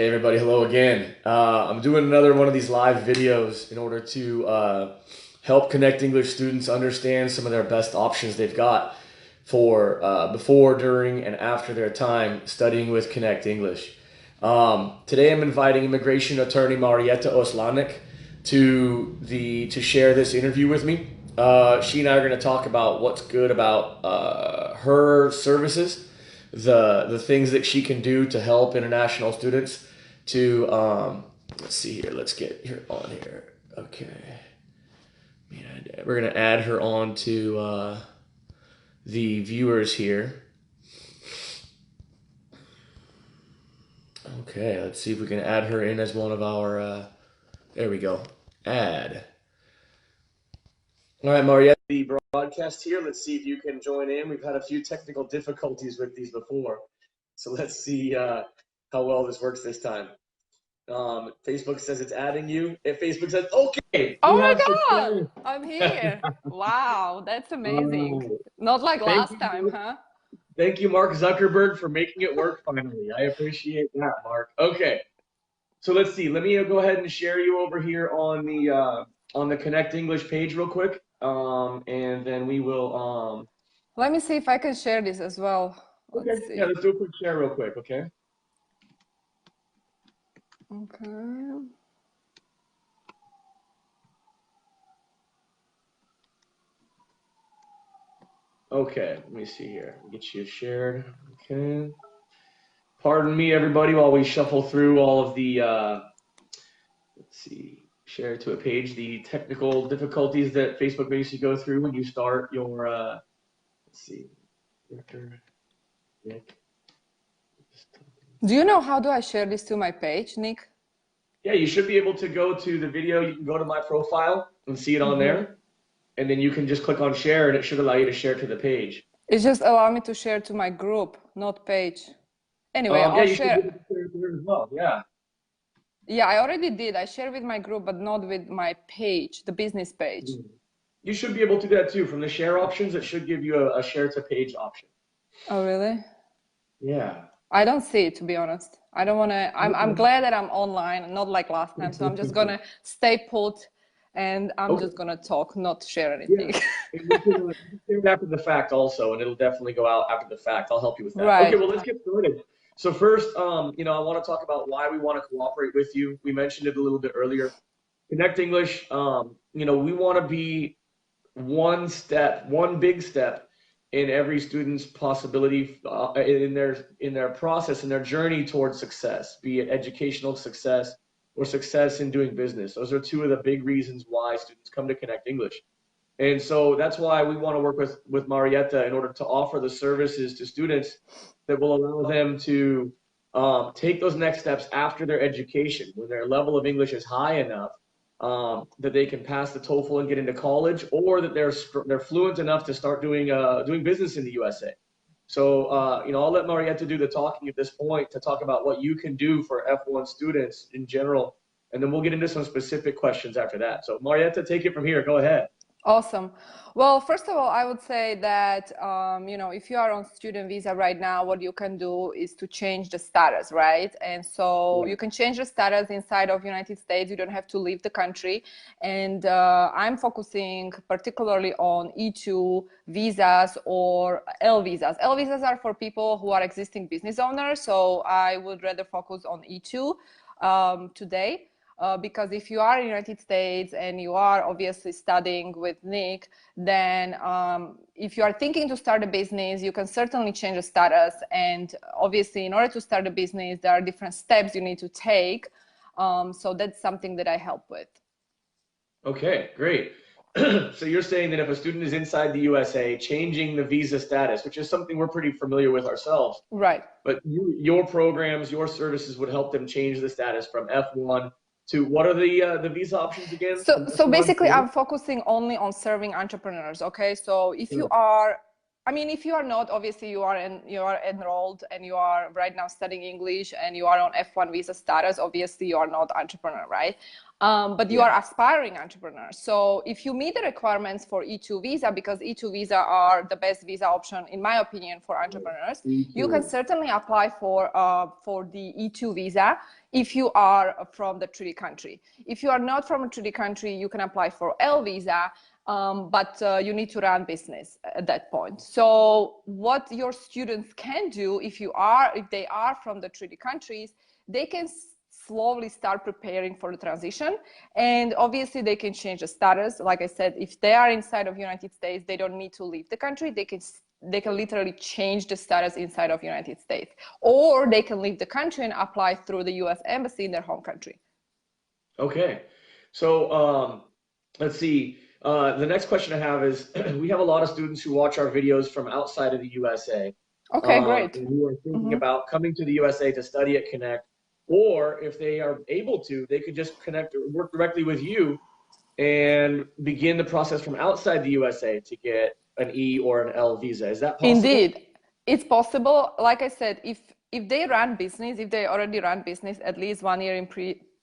Hey everybody, hello again. I'm doing another one of these live videos in order to help Connect English students understand some of their best options they've got for before, during, and after their time studying with Connect English. Today I'm inviting immigration attorney Marieta Oslanik to share this interview with me. She and I are going to talk about what's good about her services, the things that she can do to help international students to let's see here, let's get her on here. Okay, we're gonna add her on to the viewers here. Okay, let's see if we can add her in as one of our there we go, add. All right, Marietta, the broadcast here. Let's see if you can join in. We've had a few technical difficulties with these before, so let's see how well this works this time. Facebook says it's adding you. If Facebook says, okay, Oh we my have success. God, I'm here. Wow, that's amazing. Oh, Not like thank last time, you. huh? Thank you, Mark Zuckerberg, for making it work finally. I appreciate that, Mark. Okay, so let's see. Let me go ahead and share you over here on the Connect English page real quick. And then we will Let me see if I can share this as well. Let's okay, yeah, see. let's do a quick share real quick, okay? Okay. Okay, let me see here. Get you shared. Okay. Pardon me, everybody, while we shuffle through all of the let's see, share to a page, the technical difficulties that Facebook makes you go through when you start your, let's see, Nick. Do you know how do I share this to my page, Nick? Yeah, you should be able to go to the video. You can go to my profile and see it on there. And then you can just click on share and it should allow you to share to the page. It just allow me to share to my group, not page. Anyway, Yeah, I'll you should be able share. to share it there as well. Yeah. Yeah, I already did. I share with my group, but not with my page, the business page. You should be able to do that too. From the share options, it should give you a share to page option. Oh, really? Yeah. I don't see it, to be honest. I don't want to. I'm glad that I'm online, not like last time. So I'm just gonna stay put, and I'm Okay. just gonna talk, not share Yeah. anything. And you can share it after the fact also, and it'll definitely go out after the fact. I'll help you with that. Okay, Right. well, let's get started. So first, I want to talk about why we want to cooperate with you. We mentioned it a little bit earlier. Connect English, we want to be one big step in every student's possibility in their process, in their journey towards success, be it educational success or success in doing business. Those are two of the big reasons why students come to Connect English. And so that's why we want to work with Marieta in order to offer the services to students that will allow them to take those next steps after their education, when their level of English is high enough that they can pass the TOEFL and get into college, or that they're fluent enough to start doing business in the USA. So I'll let Marieta do the talking at this point to talk about what you can do for F1 students in general, and then we'll get into some specific questions after that. So Marieta, take it from here. Go ahead. Awesome. Well, first of all, I would say that, if you are on student visa right now, what you can do is to change the status, right? And so Yeah. you can change the status inside of United States. You don't have to leave the country. And I'm focusing particularly on E2 visas or L visas. L visas are for people who are existing business owners. So I would rather focus on E2 today. Because if you are in the United States and you are obviously studying with Nick, then if you are thinking to start a business, you can certainly change the status. And obviously, in order to start a business, there are different steps you need to take. So that's something that I help with. Okay, great. So you're saying that if a student is inside the USA, changing the visa status, which is something we're pretty familiar with ourselves, Right. but your programs, your services would help them change the status from F1 to what are the visa options again? So, From so F1 basically, to I'm focusing only on serving entrepreneurs. Okay. So if you sure. are I mean, if you are not, obviously you are enrolled and you are right now studying English and you are on F1 visa status, obviously you are not entrepreneur, right? But you are aspiring entrepreneur. So if you meet the requirements for E2 visa, because E2 visa are the best visa option, in my opinion, for entrepreneurs, you can certainly apply for the E2 visa if you are from the treaty country. If you are not from a treaty country, you can apply for L visa, but you need to run business at that point. So what your students can do, if they are from the treaty countries, they can slowly start preparing for the transition, and obviously they can change the status. Like I said, if they are inside of United States, they don't need to leave the country. They can literally change the status inside of United States, or they can leave the country and apply through the US embassy in their home country. Okay, so let's see. The next question I have is, we have a lot of students who watch our videos from outside of the USA. Okay, great. Who are thinking about coming to the USA to study at Connect, or if they are able to, they could just connect or work directly with you and begin the process from outside the USA to get an E or an L visa. Is that possible? Indeed, it's possible. Like I said, if they run business, if they already run business at least 1 year in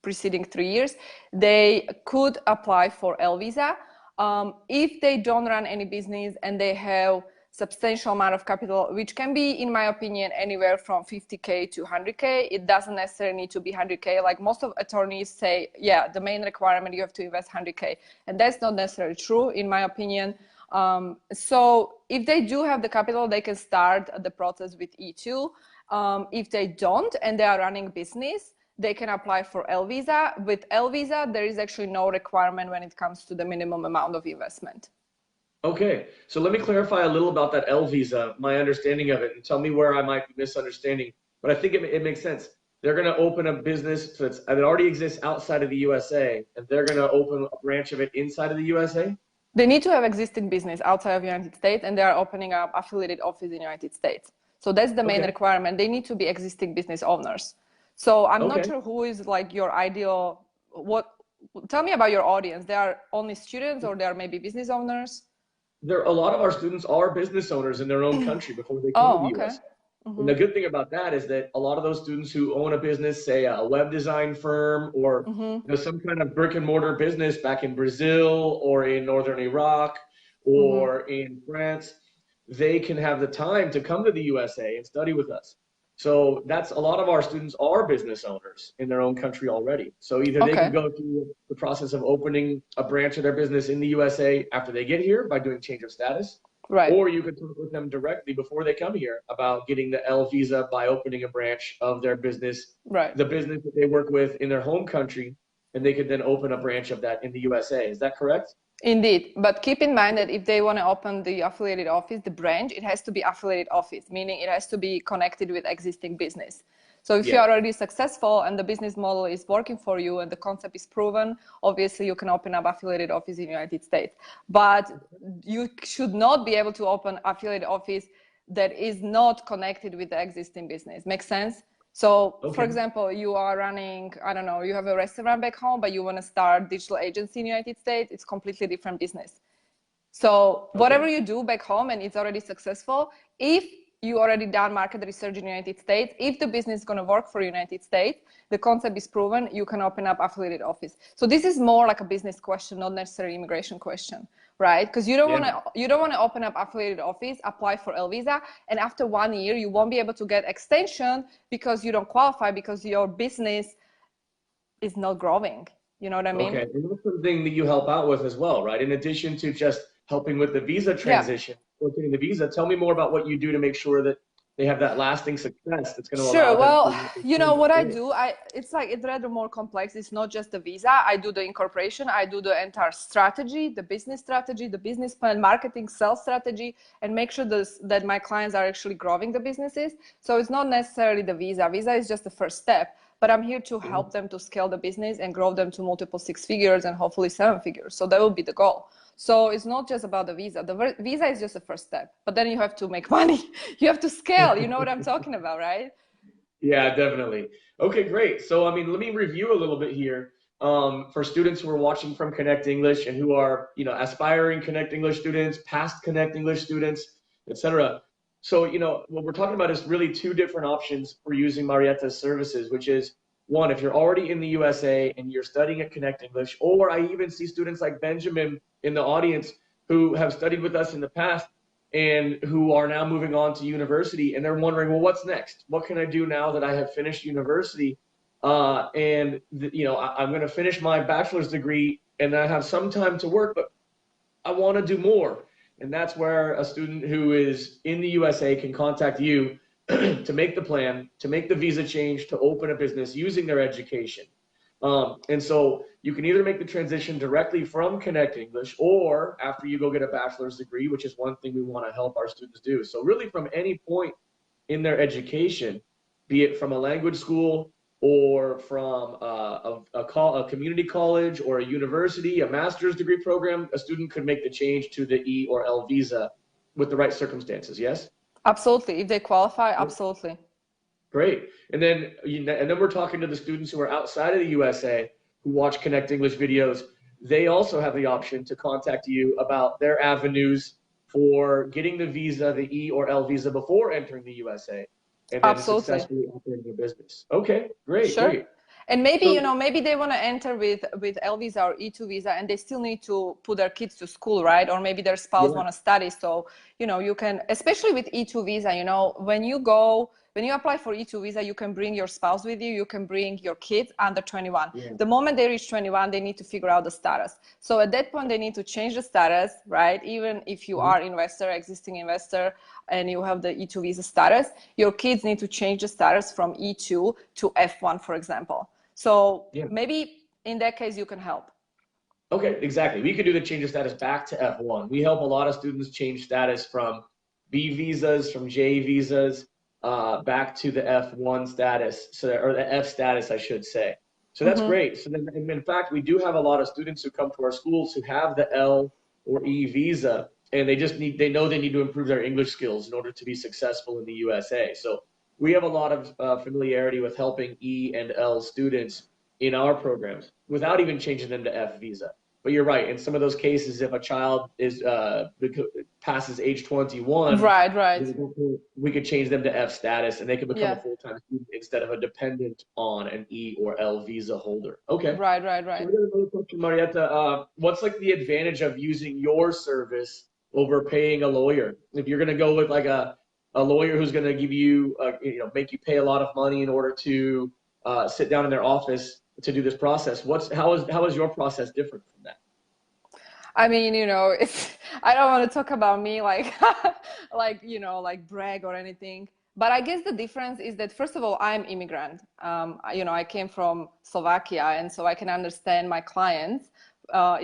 preceding 3 years, they could apply for L visa. If they don't run any business and they have substantial amount of capital, which can be, in my opinion, anywhere from 50K to 100K. It doesn't necessarily need to be 100K. Like most of attorneys say, yeah, the main requirement, you have to invest 100K. And that's not necessarily true, in my opinion. So if they do have the capital, they can start the process with E2. If they don't and they are running business, they can apply for L visa. With L visa, there is actually no requirement when it comes to the minimum amount of investment. Okay, so let me clarify a little about that L visa, my understanding of it, and tell me where I might be misunderstanding. But I think it makes sense. They're going to open a business that already exists outside of the USA, and they're going to open a branch of it inside of the USA? They need to have existing business outside of the United States, and they are opening up affiliated office in the United States. So that's the main requirement. They need to be existing business owners. So I'm not sure who is like your ideal, tell me about your audience. They are only students, or they are maybe business owners? A lot of our students are business owners in their own country before they come to the US. And the good thing about that is that a lot of those students who own a business, say a web design firm, or some kind of brick and mortar business back in Brazil or in northern Iraq or in France, they can have the time to come to the USA and study with us. So that's a lot of our students are business owners in their own country already. So either they can go through the process of opening a branch of their business in the USA after they get here by doing change of status, or you could talk with them directly before they come here about getting the L visa by opening a branch of their business, the business that they work with in their home country, and they could then open a branch of that in the USA. Is that correct? Indeed, but keep in mind that if they want to open the affiliated office, the branch, it has to be affiliated office, meaning it has to be connected with existing business. So if you are already successful and the business model is working for you and the concept is proven, obviously you can open up affiliated office in the United States. But you should not be able to open affiliated office that is not connected with the existing business. Make sense? So, for example, you are running, I don't know, you have a restaurant back home, but you want to start digital agency in the United States, it's completely different business. So whatever you do back home and it's already successful, if you already done market research in the United States, if the business is going to work for United States, the concept is proven, you can open up affiliated office. So this is more like a business question, not necessarily immigration question, right? Because you don't want to open up affiliated office, apply for L visa, and after 1 year you won't be able to get extension because you don't qualify, because your business is not growing. You know what I mean? Okay, and that's something that you help out with as well, right? In addition to just helping with the visa transition, or getting the visa, tell me more about what you do to make sure that they have that lasting success that's going to allow them well, to you know what I do, it's rather more complex. It's not just the visa. I do the incorporation, I do the entire strategy, the business plan, marketing, sales strategy, and make sure that my clients are actually growing the businesses. So it's not necessarily the visa. Visa is just the first step, but I'm here to help them to scale the business and grow them to multiple 6 figures and hopefully 7 figures. So that will be the goal. So it's not just about the visa. The visa is just the first step, but then you have to make money. You have to scale. You know what I'm talking about, right? Yeah, definitely. Okay, great. So, I mean, let me review a little bit here for students who are watching from Connect English and who are, aspiring Connect English students, past Connect English students. etc. So, what we're talking about is really two different options for using Marieta's services, which is one, if you're already in the USA and you're studying at Connect English, or I even see students like Benjamin in the audience who have studied with us in the past and who are now moving on to university, and they're wondering, well, what's next? What can I do now that I have finished university? I'm going to finish my bachelor's degree and I have some time to work, but I want to do more. And that's where a student who is in the USA can contact you to make the plan, to make the visa change, to open a business using their education. And so you can either make the transition directly from Connect English or after you go get a bachelor's degree, which is one thing we want to help our students do. So really from any point in their education, be it from a language school or from a community college or a university, a master's degree program, a student could make the change to the E or L visa with the right circumstances, yes? Absolutely. If they qualify, absolutely. Great. And then we're talking to the students who are outside of the USA who watch Connect English videos. They also have the option to contact you about their avenues for getting the visa, the E or L visa before entering the USA and then Absolutely. successfully operating a business. Okay, great, Sure. great. And maybe, So, maybe they want to enter with L visa or E2 visa and they still need to put their kids to school, right? Or maybe their spouse yeah, want to study. So, you can, especially with E2 visa, when you apply for E2 visa, you can bring your spouse with you. You can bring your kids under 21. yeah. The moment they reach 21, they need to figure out the status. So at that point, they need to change the status, right? Even if you are existing investor, and you have the E2 visa status, your kids need to change the status from E2 to F1, for example. So Yeah. maybe in that case, you can help. Okay, exactly. We could do the change of status back to F1. We help a lot of students change status from B visas, from J visas, back to the F1 status, or the F status, I should say. So that's great. So then, and in fact, we do have a lot of students who come to our schools who have the L or E visa, and they know they need to improve their English skills in order to be successful in the USA. So we have a lot of familiarity with helping E and L students in our programs without even changing them to F visa. But you're right. In some of those cases, if a child passes age 21, Right. we could change them to F status and they could become a Yeah. full-time student instead of a dependent on an E or L visa holder. Okay. Right. So we got another question, Marieta. What's like the advantage of using your service over paying a lawyer? If you're going to go with like a lawyer who's going to give you, make you pay a lot of money in order to sit down in their office to do this process, how is your process different from that? I mean, I don't want to talk about me like, like brag or anything. But I guess the difference is that, first of all, I'm immigrant. I came from Slovakia, and so I can understand my clients.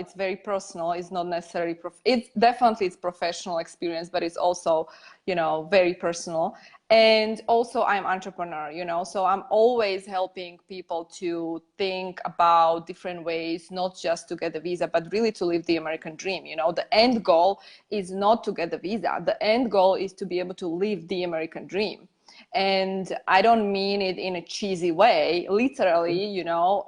It's very personal. It's not necessarily, it's professional experience, but it's also, very personal. And also I'm entrepreneur, so I'm always helping people to think about different ways, not just to get a visa, but really to live the American dream. The end goal is not to get the visa. The end goal is to be able to live the American dream. And I don't mean it in a cheesy way. Literally,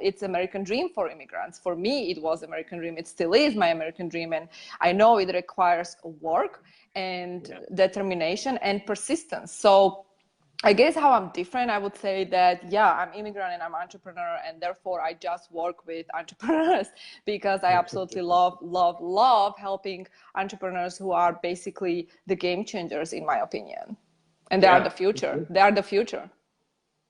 it's American dream for immigrants. For me, it was American dream. It still is my American dream. And I know it requires work and determination and persistence. So I guess how I'm different, I would say that, I'm immigrant and I'm entrepreneur, and therefore I just work with entrepreneurs because I absolutely love helping entrepreneurs who are basically the game changers, in my opinion. And they are the future. They are the future.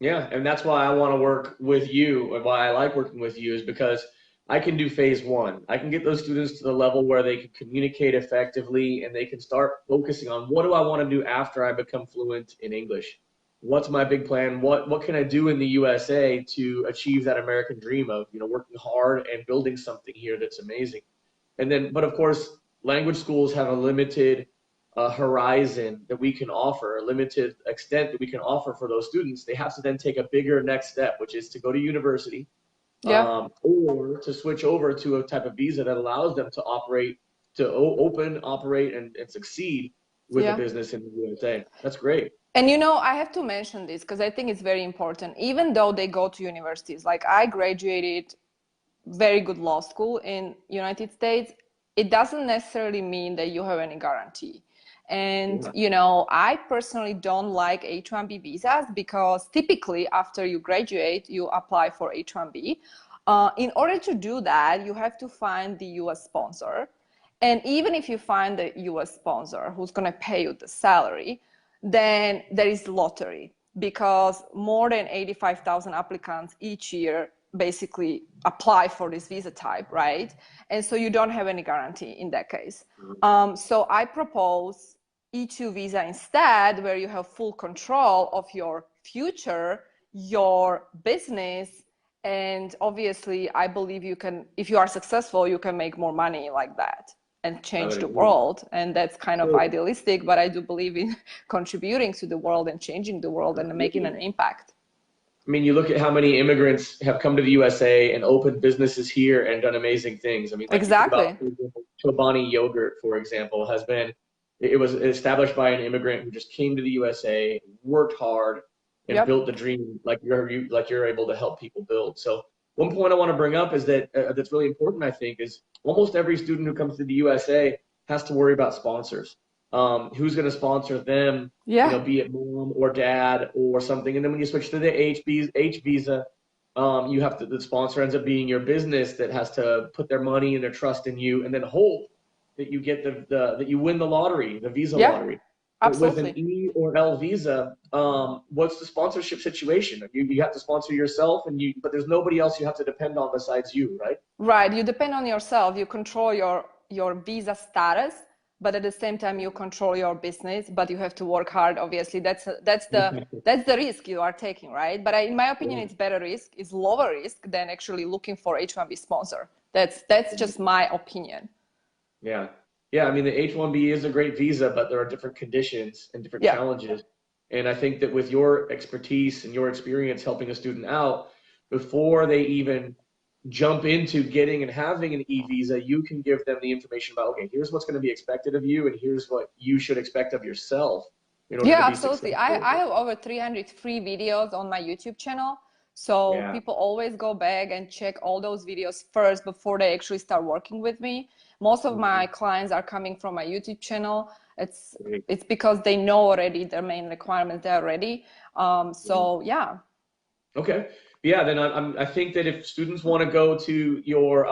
Yeah, and that's why I want to work with you, and why I like working with you is because I can do phase one. I can get those students to the level where they can communicate effectively and they can start focusing on what do I want to do after I become fluent in English? What's my big plan? What can I do in the USA to achieve that American dream of, working hard and building something here that's amazing? And then, but of course, language schools have a limited horizon that we can offer, a limited extent that we can offer for those students. They have to then take a bigger next step, which is to go to university, or to switch over to a type of visa that allows them to operate, to open, operate, and succeed with a business in the USA. That's great. And I have to mention this because I think it's very important. Even though they go to universities, like I graduated very good law school in United States, it doesn't necessarily mean that you have any guarantee. And, Yeah. you know, I personally don't like H-1B visas because typically after you graduate, you apply for H-1B. In order to do that, you have to find the US sponsor. And even if you find the US sponsor who's going to pay you the salary, then there is lottery because more than 85,000 applicants each year basically apply for this visa type, right? And so you don't have any guarantee in that case. So I propose E2 visa instead, where you have full control of your future, your business, and obviously I believe you can, if you are successful, you can make more money like that and I change would the agree. world. And that's kind of So, idealistic, but I do believe in contributing to the world and changing the world and making an impact. I mean, you look at how many immigrants have come to the USA and opened businesses here and done amazing things. I mean, like you think about, Exactly. for example, Chobani yogurt, for example, has been, it was established by an immigrant who just came to the USA, worked hard, and Yep. built the dream like you're able to help people build. So one point I want to bring up is that that's really important, I think, is almost every student who comes to the USA has to worry about sponsors. Who's going to sponsor them, you know, Yeah. be it mom or dad or something. And then when you switch to the H visa, you have to, the sponsor ends up being your business that has to put their money and their trust in you and then hope that you get that you win the lottery, the visa Yeah. lottery. But with an Absolutely. E or L visa, what's the sponsorship situation? You have to sponsor yourself but there's nobody else you have to depend on besides you, right? Right. You depend on yourself. You control your visa status, but at the same time you control your business, but you have to work hard. Obviously, that's the risk you are taking, right? But in my opinion, it's better risk, it's lower risk than actually looking for H-1B sponsor. That's just my opinion. Yeah. Yeah. I mean, the H-1B is a great visa, but there are different conditions and different Yeah. challenges. And I think that with your expertise and your experience helping a student out, before they even jump into getting and having an E visa, you can give them the information about, okay, here's what's going to be expected of you, and here's what you should expect of yourself in order to Yeah, be absolutely. successful. I have over 300 free videos on my YouTube channel. So Yeah. people always go back and check all those videos first before they actually start working with me. Most of my Mhm. clients are coming from my YouTube channel. It's Great. it's because they know already their main requirements, they're ready. Mhm. So yeah. Okay. Yeah, then I think that if students want to go to your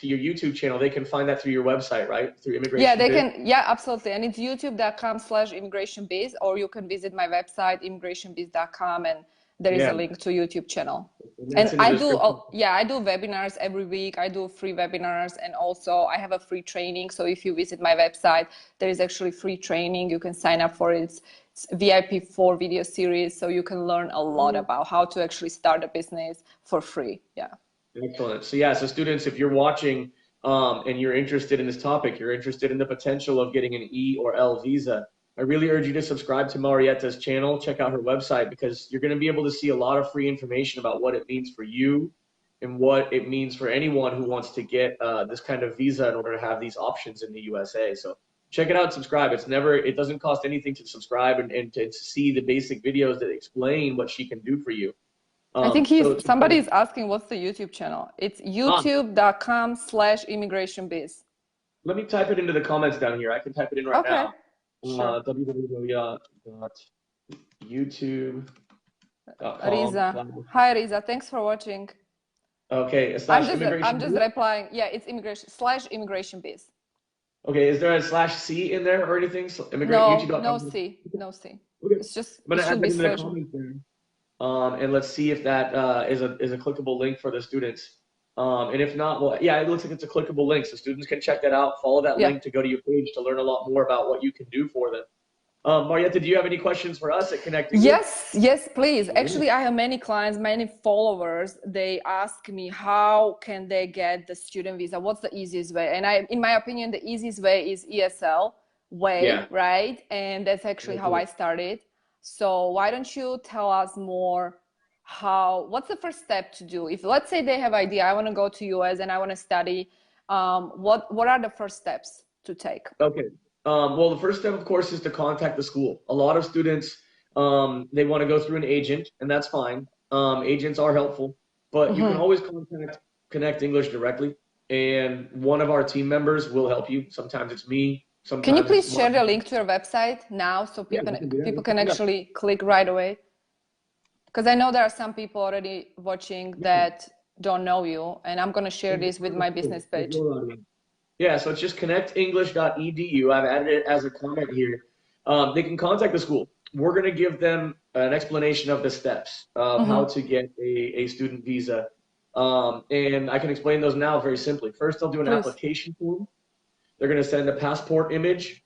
YouTube channel, they can find that through your website, right? Through Yeah, Immigration they Biz. can. Yeah, absolutely. And it's youtube.com/immigrationbiz, or you can visit my website, immigrationbiz.com, and there is Yeah, a link to YouTube channel. and that's And in the I do, description. yeah, I do webinars every week. I do free webinars, and also I have a free training. So if you visit my website, there is actually free training. You can sign up for it. It's VIP 4 video series, so you can learn a lot about how to actually start a business for free. Yeah. Excellent. So yeah, so students, if you're watching and you're interested in this topic, you're interested in the potential of getting an E or L visa, I really urge you to subscribe to Marieta's channel, check out her website because you're going to be able to see a lot of free information about what it means for you and what it means for anyone who wants to get this kind of visa in order to have these options in the USA. So check it out, subscribe. It doesn't cost anything to subscribe and to see the basic videos that explain what she can do for you. I think So somebody is asking what's the YouTube channel. It's ah, youtube.com/immigrationbiz. let me type it into the comments down here. I can type it in right Okay, now. sure. www.youtube.com. Riza. Hi, Riza. Thanks for watching. Okay, slash I'm immigration. just replying. Yeah, it's immigration/immigration biz. Okay, is there a slash C in there or anything? So, immigrant No, no youtube.com. C, no C. Okay, It's just I'm it gonna add should that be into the slash. comments there. And let's see if that is a clickable link for the students. And if not, well, yeah, it looks like it's a clickable link, so students can check that out. Follow that Yeah. link to go to your page to learn a lot more about what you can do for them. Marietta, do you have any questions for us at Connect English? Yes, please. Actually, I have many clients, many followers. They ask me how can they get the student visa? What's the easiest way? And in my opinion, the easiest way is ESL way, Yeah. right? And that's actually how I started. So why don't you tell us more what's the first step to do? If let's say they have idea, I want to go to US and I want to study, what are the first steps to take? Okay. Well, the first step, of course, is to contact the school. A lot of students, they want to go through an agent, and that's fine. Agents are helpful, but you can Hmm. always Connect English directly, and one of our team members will help you. Sometimes it's me, Can you Sometimes it's please share money. the link to your website now so Yeah, we can do people that. can Yeah. actually click right away? Because I know there are some people already watching that don't know you, and I'm going to share this with my business page. Yeah, so it's just connectenglish.edu. I've added it as a comment here. They can contact the school. We're going to give them an explanation of the steps of how to get a student visa. And I can explain those now very simply. First, they'll do an Please. application form. They're going to send a passport image.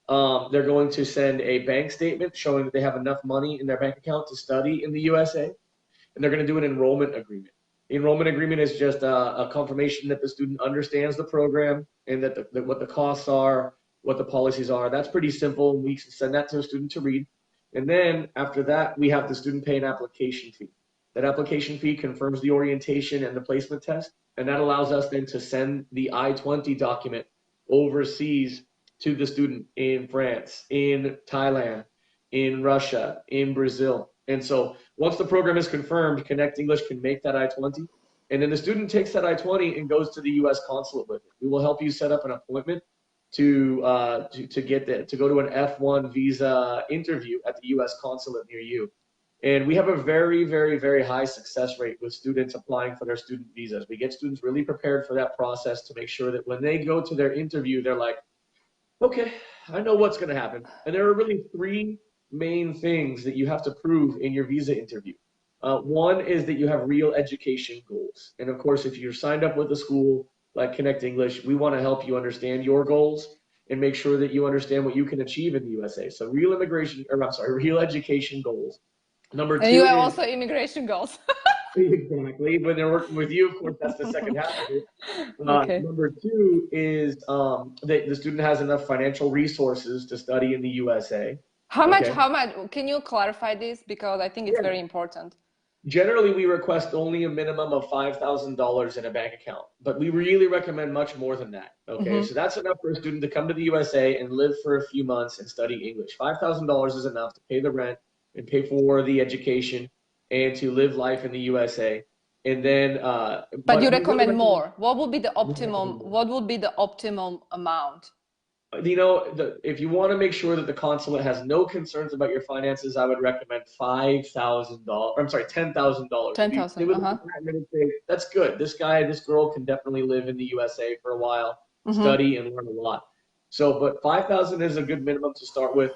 They're going to send a bank statement showing that they have enough money in their bank account to study in the USA. And they're going to do an enrollment agreement. The enrollment agreement is just a confirmation that the student understands the program and that what the costs are, what the policies are. That's pretty simple. We can send that to a student to read. And then after that, we have the student pay an application fee. That application fee confirms the orientation and the placement test. And that allows us then to send the I-20 document overseas to the student in France, in Thailand, in Russia, in Brazil. And so once the program is confirmed, Connect English can make that I-20. And then the student takes that I-20 and goes to the U.S. consulate with it. We will help you set up an appointment to go to an F1 visa interview at the U.S. consulate near you. And we have a very, very, very high success rate with students applying for their student visas. We get students really prepared for that process to make sure that when they go to their interview, they're like, okay, I know what's going to happen. And there are really three main things that you have to prove in your visa interview. One is that you have real education goals. And of course, if you're signed up with a school like Connect English, we want to help you understand your goals and make sure that you understand what you can achieve in the USA. So real education goals. Number And you two have is also immigration goals. exactly when they're working with you. Of course, that's the second half of it. Okay. Number two is that the student has enough financial resources to study in the USA. Okay. How much, can you clarify this? Because I think it's Yeah. very important. Generally, we request only a minimum of $5,000 in a bank account, but we really recommend much more than that. Okay. So that's enough for a student to come to the USA and live for a few months and study English. $5,000 is enough to pay the rent and pay for the education and to live life in the USA. And then, But you we really recommend recommend. more. What would be the optimum amount? If you want to make sure that the consulate has no concerns about your finances, I would recommend $5,000. I'm sorry, $10,000. If you they 10,000. would look at that and say, that's good. This girl can definitely live in the USA for a while, study and learn a lot. So, but 5,000 is a good minimum to start with.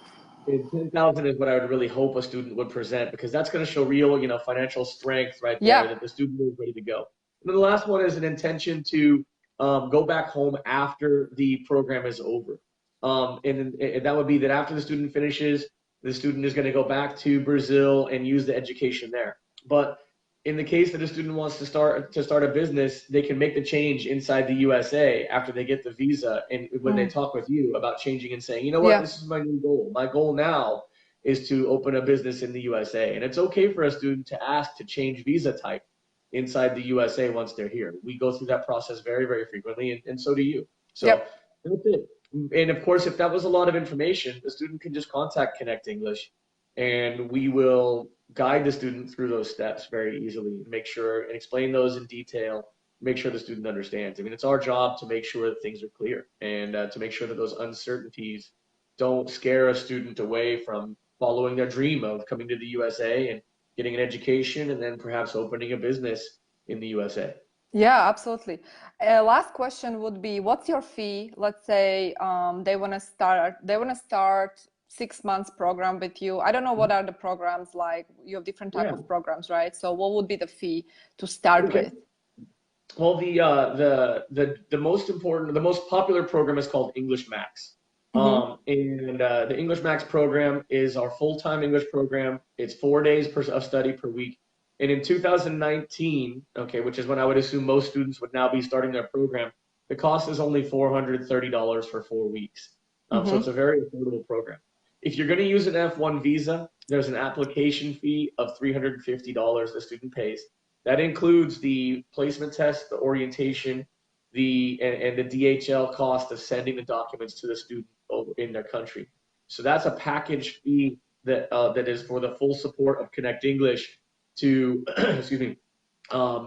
And 10,000 is what I would really hope a student would present because that's going to show real, financial strength right there Yeah. that the student is ready to go. And then the last one is an intention to go back home after the program is over. And that would be that after the student finishes, the student is going to go back to Brazil and use the education there. But in the case that a student wants to start a business, they can make the change inside the USA after they get the visa. And when they talk with you about changing and saying, you know what, Yeah. this is my new goal. My goal now is to open a business in the USA. And it's okay for a student to ask to change visa type inside the USA once they're here. We go through that process very, very frequently, and so do you. So Yep. that's it. And of course, if that was a lot of information, the student can just contact Connect English and we will guide the student through those steps very easily, make sure and explain those in detail, make sure the student understands. I mean, it's our job to make sure that things are clear and to make sure that those uncertainties don't scare a student away from following their dream of coming to the USA and getting an education and then perhaps opening a business in the USA. Yeah, absolutely. Last question would be, what's your fee? Let's say they want to start 6 months program with you. I don't know what are the programs like. You have different type Yeah. of programs, right? So what would be the fee to start with? Well, the most important, the most popular program is called English Max. The English Max program is our full-time English program. It's 4 days of study per week. And in 2019, okay, which is when I would assume most students would now be starting their program, the cost is only $430 for 4 weeks. So it's a very affordable program. If you're going to use an F1 visa, there's an application fee of $350 the student pays. That includes the placement test, the orientation, and the DHL cost of sending the documents to the student in their country. So that's a package fee that is for the full support of Connect English to excuse me,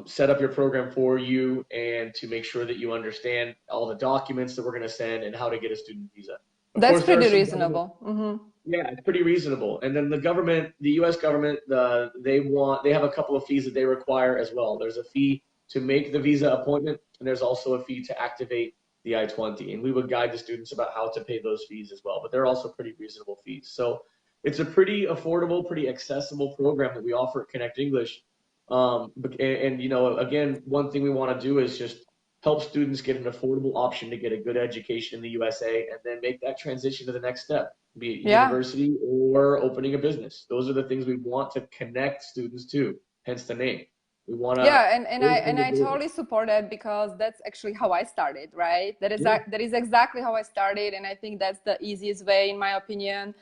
set up your program for you and to make sure that you understand all the documents that we're going to send and how to get a student visa. Of That's course, there are pretty some government. reasonable. Mm-hmm. Yeah, it's pretty reasonable. And then the government, the U.S. government, they have a couple of fees that they require as well. There's a fee to make the visa appointment, and there's also a fee to activate the I-20. And we would guide the students about how to pay those fees as well. But they're also pretty reasonable fees. So it's a pretty affordable, pretty accessible program that we offer at Connect English. And you know, again, one thing we want to do is just help students get an affordable option to get a good education in the USA, and then make that transition to the next step, be it Yeah. university or opening a business. Those are the things we want to connect students to, hence the name. We want to Yeah, and open the I door. totally support that, because that's actually how I started, right? Yeah. That is exactly how I started, and I think that's the easiest way, in my opinion,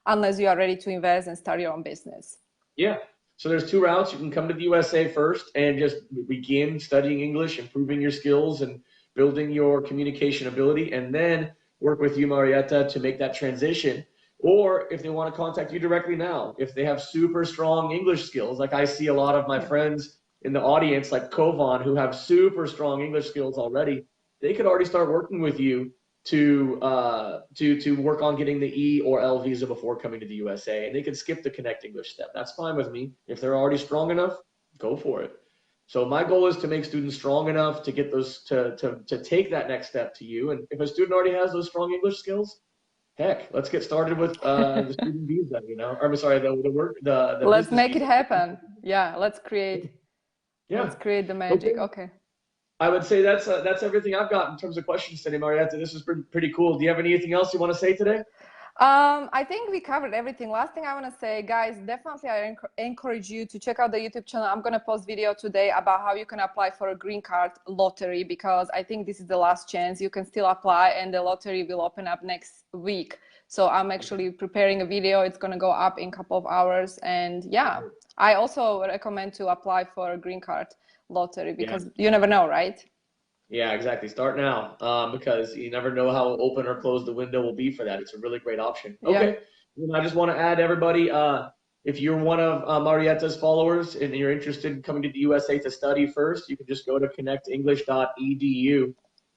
unless you are ready to invest and start your own business. Yeah. So there's two routes. You can come to the USA first and just begin studying English, improving your skills and building your communication ability, and then work with you, Marieta, to make that transition. Or if they want to contact you directly now, if they have super strong English skills, like I see a lot of my friends in the audience, like Kovan, who have super strong English skills already, they could already start working with you to work on getting the E or L visa before coming to the USA, and they could skip the Connect English step. That's fine with me. If they're already strong enough, go for it. So my goal is to make students strong enough to get those to take that next step to you. And if a student already has those strong English skills, heck, let's get started with the student visa. You know, or I'm sorry, the Let's business make it visa. happen. Yeah, let's create the magic. Okay. I would say that's everything I've got in terms of questions today, Marieta. This is pretty cool. Do you have anything else you want to say today? I think we covered everything. Last thing I want to say, guys, definitely I encourage you to check out the YouTube channel. I'm going to post video today about how you can apply for a green card lottery, because I think this is the last chance. You can still apply, and the lottery will open up next week. So I'm actually preparing a video. It's going to go up in a couple of hours. And yeah, I also recommend to apply for a green card lottery, because you never know, right? Yeah, exactly. Start now, because you never know how open or closed the window will be for that. It's a really great option. Okay. And I just want to add, everybody, if you're one of Marieta's followers and you're interested in coming to the USA to study first, you can just go to connectenglish.edu,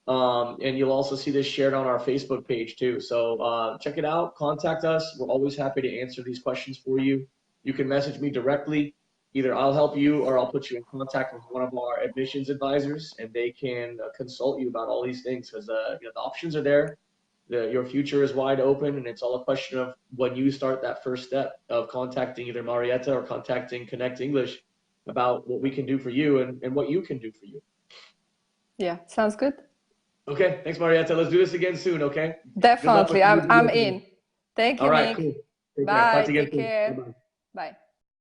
and you'll also see this shared on our Facebook page too. So check it out. Contact us. We're always happy to answer these questions for you. You can message me directly. Either I'll help you or I'll put you in contact with one of our admissions advisors, and they can consult you about all these things, because you know, the options are there. Your future is wide open, and it's all a question of when you start that first step of contacting either Marieta or contacting Connect English about what we can do for you and what you can do for you. Yeah, sounds good. Okay, thanks, Marieta. Let's do this again soon, okay? Definitely. I'm in. Thank you, All right, Nick. cool. Bye. Talk to you Take again soon. care. Bye-bye. Bye.